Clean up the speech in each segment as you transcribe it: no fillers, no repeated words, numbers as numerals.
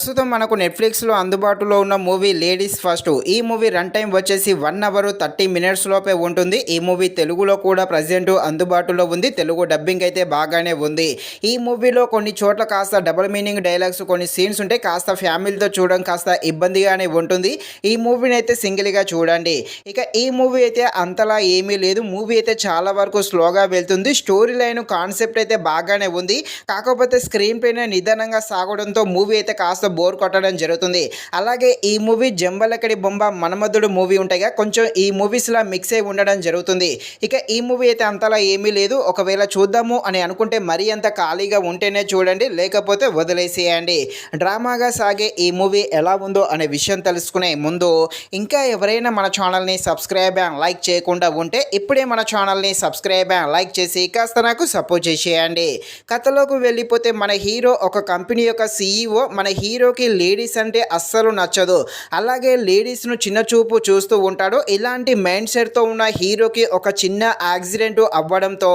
ప్రస్తుతం మనకు నెట్‌ఫ్లిక్స్‌లో అందుబాటులో ఉన్న మూవీ 'లేడీస్ ఫస్ట్'. ఈ మూవీ రన్ టైమ్ వచ్చేసి 1 అవర్ 30 మినిట్స్ లోపే ఉంటుంది. ఈ మూవీ తెలుగులో కూడా ప్రెజెంట్ అందుబాటులో ఉంది. తెలుగు డబ్బింగ్ అయితే బాగానే ఉంది. ఈ మూవీలో కొన్ని చోట్ల కాస్త డబుల్ మీనింగ్ డైలాగ్స్ కొన్ని సీన్స్ ఉంటాయి. కాస్త ఫ్యామిలీతో చూడడం కాస్త ఇబ్బందిగానే ఉంటుంది. ఈ మూవీని అయితే సింగిల్‌గా చూడండి. ఇక ఈ మూవీ అయితే అంతలా ఏమీ లేదు. మూవీ అయితే చాలా వరకు స్లోగా వెళ్తుంది. స్టోరీ లైన్ కాన్సెప్ట్ అయితే బాగానే ఉంది. కాకపోతే స్క్రీన్ ప్లేనే నిదానంగా సాగడంతో మూవీ అయితే కాస్త బోర్ కొట్టడం జరుగుతుంది. అలాగే ఈ మూవీ జంబలకడి బొమ్మ మన్మధుడు మూవీ ఉంటాయిగా కొంచెం ఈ మూవీస్లా మిక్స్ అయి ఉండడం జరుగుతుంది. ఇక ఈ మూవీ అయితే అంతలా ఏమీ లేదు. ఒకవేళ చూద్దాము అని అనుకుంటే మరీ అంత ఖాళీగా ఉంటేనే చూడండి, లేకపోతే వదిలేసేయండి. డ్రామాగా సాగే ఈ మూవీ ఎలా ఉందో అనే విషయం తెలుసుకునే ముందు ఇంకా ఎవరైనా మన ఛానల్ని సబ్స్క్రైబ్ అండ్ లైక్ చేయకుండా ఉంటే ఇప్పుడే మన ఛానల్ని సబ్స్క్రైబ్ అండ్ లైక్ చేసి కాస్త నాకు సపోర్ట్ చేసేయండి. కథలోకి వెళ్ళిపోతే మన హీరో ఒక కంపెనీ యొక్క CEO. మన హీరోకి లేడీస్ అంటే అస్సలు నచ్చదు. అలాగే లేడీస్ను చిన్న చూపు చూస్తూ ఉంటాడు. ఇలాంటి మైండ్ సెట్తో ఉన్న హీరోకి ఒక చిన్న యాక్సిడెంట్ అవ్వడంతో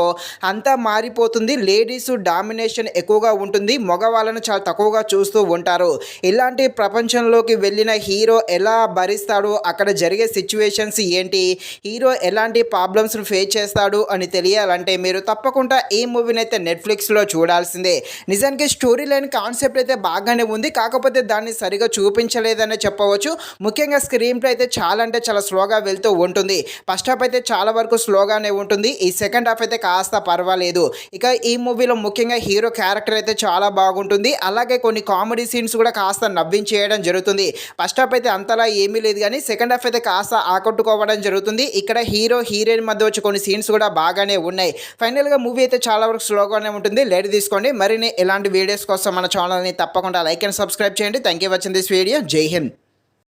అంతా మారిపోతుంది. లేడీస్ డామినేషన్ ఎక్కువగా ఉంటుంది. మగవాళ్ళను చాలా తక్కువగా చూస్తూ ఉంటారు. ఇలాంటి ప్రపంచంలోకి వెళ్ళిన హీరో ఎలా భరిస్తాడు, అక్కడ జరిగే సిచ్యువేషన్స్ ఏంటి, హీరో ఎలాంటి ప్రాబ్లమ్స్ను ఫేస్ చేస్తాడు అని తెలియాలంటే మీరు తప్పకుండా ఈ మూవీని అయితే నెట్ఫ్లిక్స్లో చూడాల్సిందే. నిజానికి స్టోరీ లైన్ కాన్సెప్ట్ అయితే బాగానే ఉంది. కాకపోతే దాన్ని సరిగా చూపించలేదనే చెప్పవచ్చు. ముఖ్యంగా స్క్రీన్ ప్లే అయితే చాలా అంటే చాలా స్లోగా వెళ్తూ ఉంటుంది. ఫస్ట్ హాఫ్ అయితే చాలా వరకు స్లోగానే ఉంటుంది. ఈ సెకండ్ హాఫ్ అయితే కాస్త పర్వాలేదు. ఇక ఈ మూవీలో ముఖ్యంగా హీరో క్యారెక్టర్ అయితే చాలా బాగుంటుంది. అలాగే కొన్ని కామెడీ సీన్స్ కూడా కాస్త నవ్వించేయడం జరుగుతుంది. ఫస్ట్ హాఫ్ అయితే అంతలా ఏమీ లేదు కానీ సెకండ్ హాఫ్ అయితే కాస్త ఆకట్టుకోవడం జరుగుతుంది. ఇక్కడ హీరో హీరోయిన్ మధ్య వచ్చి కొన్ని సీన్స్ కూడా బాగానే ఉన్నాయి. ఫైనల్గా మూవీ అయితే చాలా వరకు స్లోగానే ఉంటుంది. లైట్ తీసుకోండి. మరిన్ని ఇలాంటి వీడియోస్ కోసం మన ఛానల్ని తప్పకుండా లైక్ అండ్ సబ్స్క్రైబ్ చేయండి. Thank you watching this video. జై హింద్.